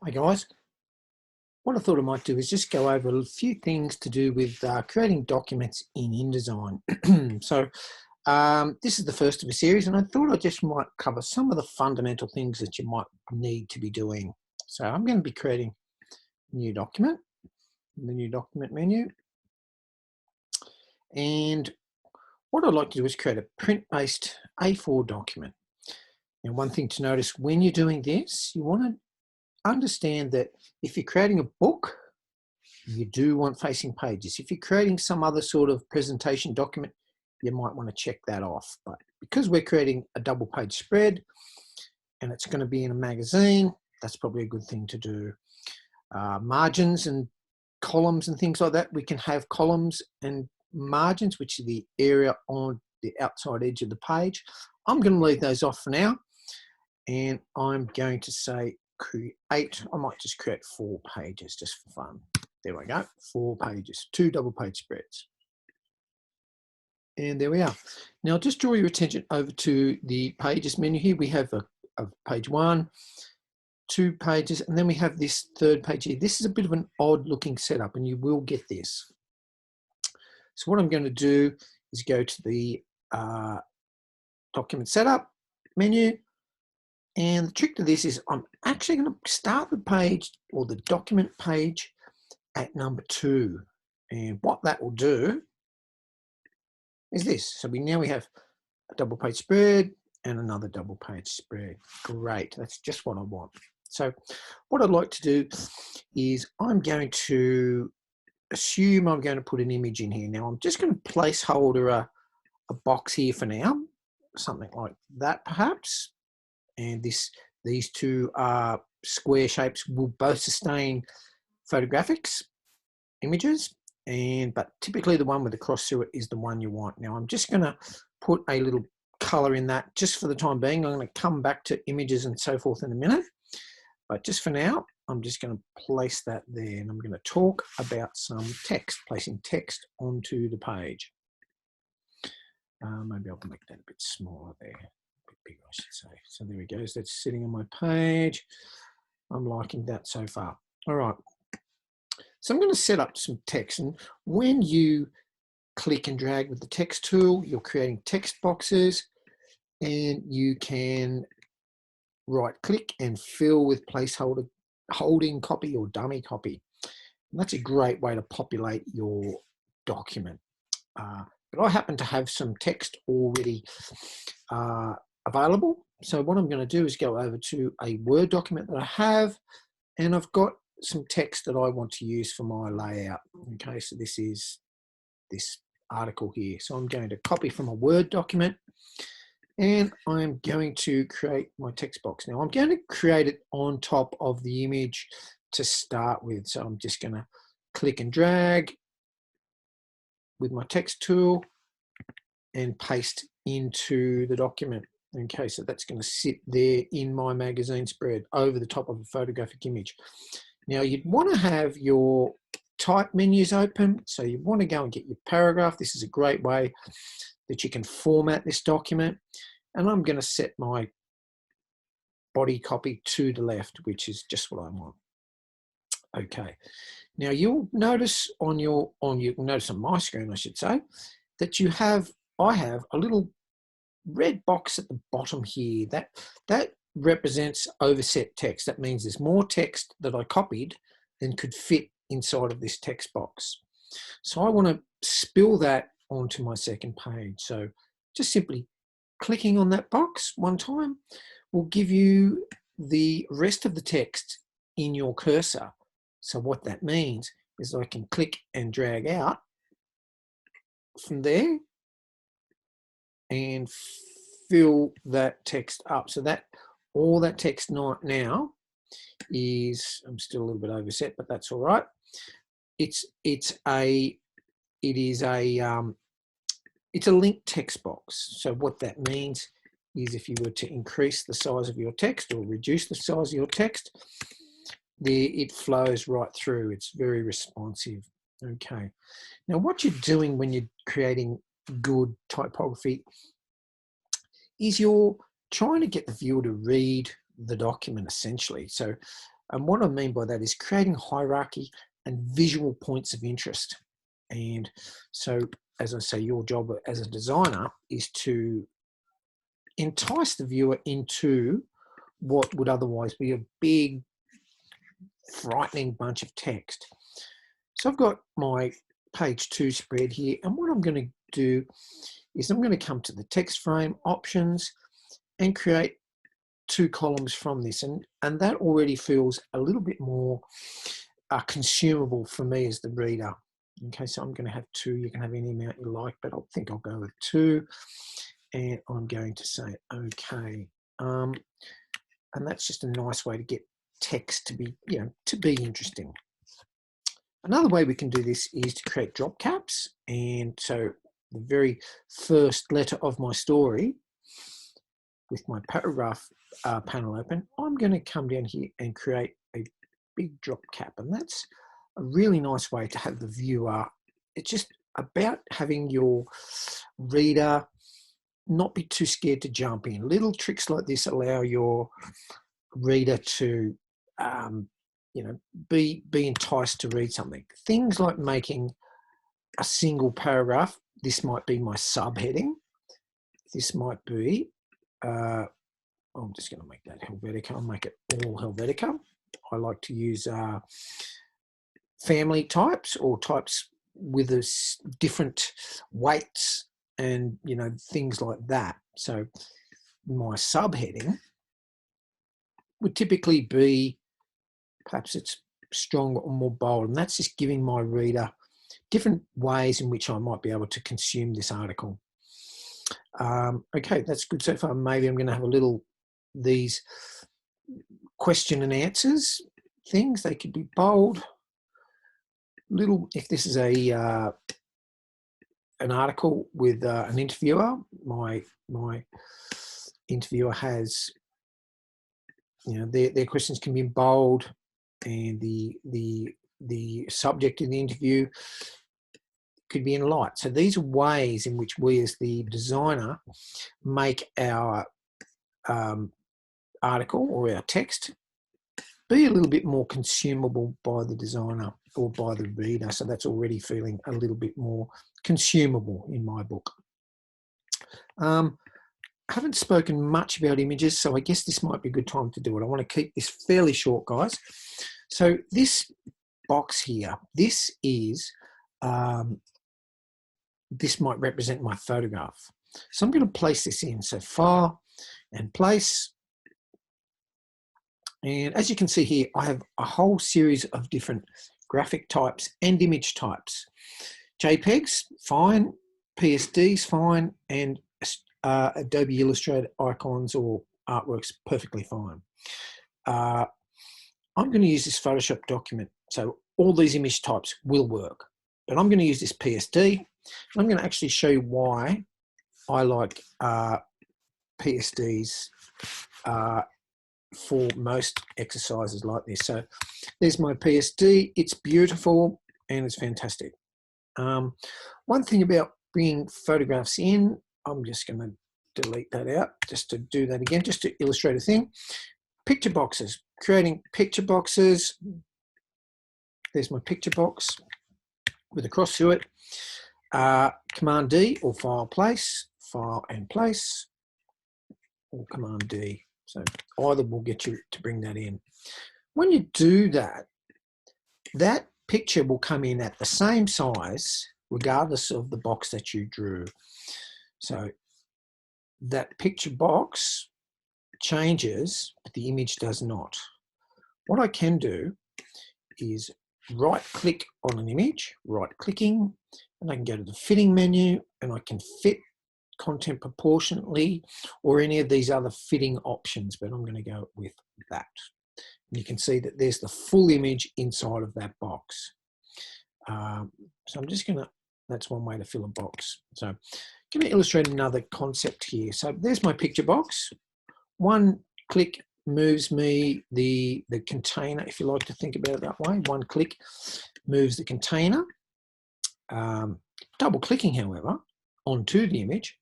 Hi guys, what I thought I might do is just go over a few things to do with creating documents in InDesign. This is the first of a series, and I thought I just might cover some of the fundamental things that you might need to be doing. So I'm going to be creating a new document, the new document menu. And what I'd like to do is create a print-based A4 document. Now, one thing to notice when you're doing this, you want to understand that if you're creating a book, you do want facing pages. If you're creating some other sort of presentation document, you might want to check that off. But because we're creating a double page spread and it's going to be in a magazine, that's probably a good thing to do. Margins and columns and things like that, we can have columns and margins, which are the area on the outside edge of the page. I'm going to leave those off for now, and I'm going to say create. I might just create 4 pages just for fun. There we go, 4 pages, 2 double page spreads. And there we are. Now just draw your attention over to the pages menu here. We have a page 1, 2 pages, and then we have this 3rd page here. This is a bit of an odd looking setup, and you will get this. So what I'm going to do is go to the document setup menu. And the trick to this is I'm actually going to start the page or the document page at number 2. And what that will do is this. So now we have a double page spread and another double page spread. Great. That's just what I want. So what I'd like to do is I'm going to assume I'm going to put an image in here. Now I'm just going to placeholder a box here for now, something like that perhaps. And these 2 square shapes will both sustain photographics images, but typically the one with the cross through it is the one you want. Now I'm just going to put a little color in that just for the time being. I'm going to come back to images and so forth in a minute, but just for now I'm just going to place that there, and I'm going to talk about some text, placing text onto the page. Maybe I'll make that a bit smaller there. Bigger, I should say. So there we go. So that's sitting on my page. I'm liking that so far. All right. So I'm going to set up some text, and when you click and drag with the text tool, you're creating text boxes, and you can right click and fill with placeholder, holding copy or dummy copy. And that's a great way to populate your document. But I happen to have some text already available. So what I'm going to do is go over to a Word document that I have, and I've got some text that I want to use for my layout. Okay, so this is this article here. So I'm going to copy from a Word document, and I'm going to create my text box. Now I'm going to create it on top of the image to start with. So I'm just going to click and drag with my text tool and paste into the document. Okay, so that's going to sit there in my magazine spread over the top of a photographic image. Now you'd want to have your type menus open. So you want to go and get your paragraph. This is a great way that you can format this document. And I'm going to set my body copy to the left, which is just what I want. Okay. Now you'll notice you can notice on my screen, I should say, that I have a little red box at the bottom here. That represents overset text. That means there's more text that I copied than could fit inside of this text box. So I want to spill that onto my second page. So just simply clicking on that box one time will give you the rest of the text in your cursor. So what that means is I can click and drag out from there and fill that text up. So that all that text now is, I'm still a little bit overset, but that's all right. It's a linked text box. So what that means is if you were to increase the size of your text or reduce the size of your text, it flows right through. It's very responsive. Okay. Now what you're doing when you're creating good typography is you're trying to get the viewer to read the document essentially. So And what I mean by that is creating hierarchy and visual points of interest. And so, as I say, your job as a designer is to entice the viewer into what would otherwise be a big, frightening bunch of text. So I've got my page 2 spread here, and what I'm going to do is I'm going to come to the text frame options and create 2 columns from this, and that already feels a little bit more consumable for me as the reader. Okay, so I'm going to have 2. You can have any amount you like, but I think I'll go with 2, and I'm going to say okay. And that's just a nice way to get text to be, to be interesting. Another way we can do this is to create drop caps. And so the very first letter of my story, with my paragraph panel open, I'm going to come down here and create a big drop cap. And that's a really nice way to have the viewer. It's just about having your reader not be too scared to jump in. Little tricks like this allow your reader to be enticed to read something. Things like making a single paragraph. This might be my subheading. This might be, I'm just going to make that Helvetica. I'll make it all Helvetica. I like to use family types or types with different weights and, things like that. So my subheading would typically be, perhaps it's stronger or more bold, and that's just giving my reader different ways in which I might be able to consume this article. Okay, that's good so far. Maybe I'm going to have these question and answers things. They could be bold. If this is an article with an interviewer, my interviewer has, their questions can be in bold, and the subject of the interview could be in light. So these are ways in which we as the designer make our article or our text be a little bit more consumable by the designer or by the reader. So that's already feeling a little bit more consumable in my book. I haven't spoken much about images, so I guess this might be a good time to do it. I want to keep this fairly short, guys. So this box here, this might represent my photograph. So I'm going to place this in. So File and Place. And as you can see here, I have a whole series of different graphic types and image types. JPEGs, fine. PSDs, fine. And Adobe Illustrator icons or artworks, perfectly fine. I'm going to use this Photoshop document. So all these image types will work. But I'm going to use this PSD. And I'm going to actually show you why I like PSDs for most exercises like this. So there's my PSD. It's beautiful and it's fantastic. One thing about bringing photographs in, I'm just going to delete that out just to do that again, just to illustrate a thing. Picture boxes, creating picture boxes. There's my picture box with a cross through it. Command D or File and Place, or Command D. So either will get you to bring that in. When you do that, that picture will come in at the same size regardless of the box that you drew. So that picture box changes, but the image does not. What I can do is right-click on an image, right-clicking, and I can go to the fitting menu and I can fit content proportionately or any of these other fitting options, but I'm going to go with that. And you can see that there's the full image inside of that box. So I'm just going to, that's one way to fill a box. So I'm going to illustrate another concept here. So there's my picture box. One click moves me the container, if you like to think about it that way. One click moves the container. Double clicking, however, onto the image,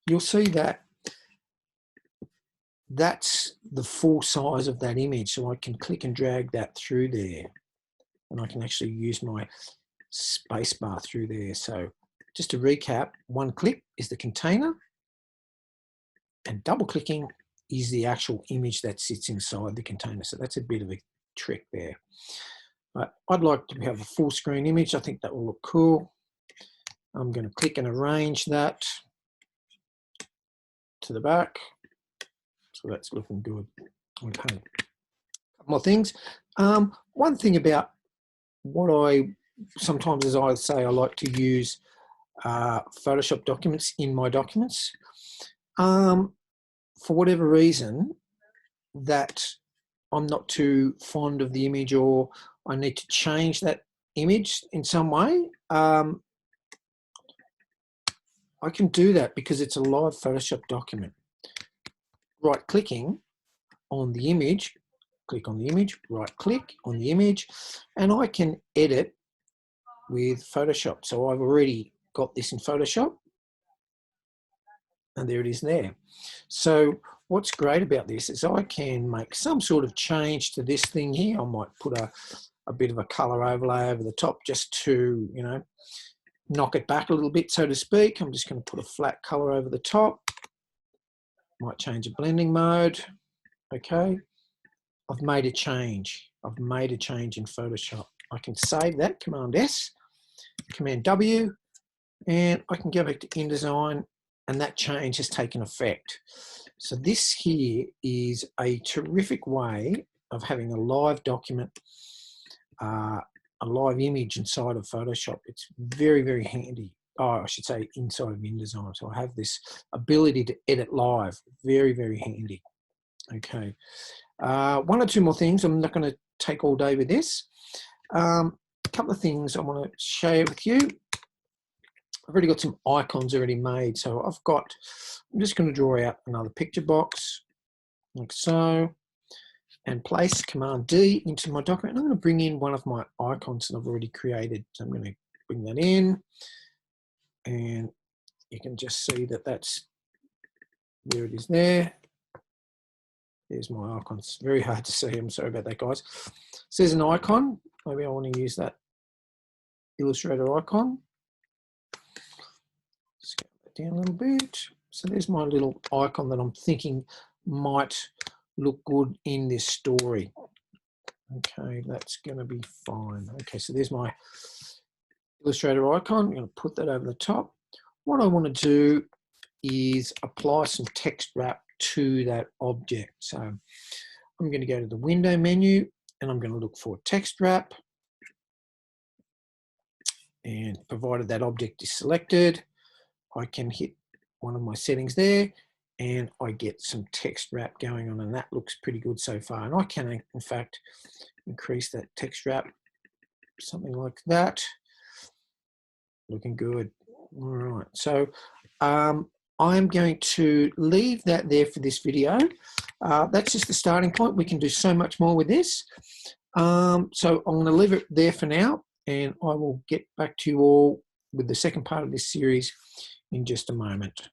you'll see that that's the full size of that image. So I can click and drag that through there, and I can actually use my space bar through there. So just to recap, one click is the container, and double clicking is the actual image that sits inside the container. So that's a bit of a trick there. But I'd like to have a full screen image. I think that will look cool. I'm going to click and arrange that to the back. So that's looking good. Okay. A couple more things. One thing about what I sometimes, as I say, I like to use Photoshop documents in my documents. For whatever reason, that I'm not too fond of the image, or I need to change that image in some way, I can do that because it's a live Photoshop document. Right clicking on the image, click on the image, right click on the image, and I can edit with Photoshop. So I've already got this in Photoshop, and there it is there. So what's great about this is I can make some sort of change to this thing here. I might put a bit of a color overlay over the top just to, you know, knock it back a little bit, so to speak. I'm just going to put a flat color over the top. Might change a blending mode. Okay. I've made a change. I've made a change in Photoshop. I can save that, Command S, Command W, and I can go back to InDesign, and that change has taken effect. So this here is a terrific way of having a live document, a live image inside of Photoshop. It's very, very handy. Oh, I should say inside of InDesign. So I have this ability to edit live. Very, very handy. Okay. One or two more things. I'm not going to take all day with this. A couple of things I want to share with you. I've already got some icons already made. So I'm just going to draw out another picture box like so, and place Command D into my document. I'm going to bring in one of my icons that I've already created. So I'm going to bring that in, and you can just see that there it is there. There's my icon. It's very hard to see. I'm sorry about that, guys. So there's an icon. Maybe I want to use that Illustrator icon. Scale that down a little bit. So there's my little icon that I'm thinking might look good in this story. Okay, that's going to be fine. Okay, so there's my Illustrator icon. I'm going to put that over the top. What I want to do is apply some text wrap to that object. So I'm going to go to the window menu, and I'm going to look for text wrap. And provided that object is selected, I can hit one of my settings there, and I get some text wrap going on, and that looks pretty good so far. And I can, in fact, increase that text wrap, something like that. Looking good. All right. So I'm going to leave that there for this video. That's just the starting point. We can do so much more with this. So I'm going to leave it there for now, and I will get back to you all with the second part of this series in just a moment.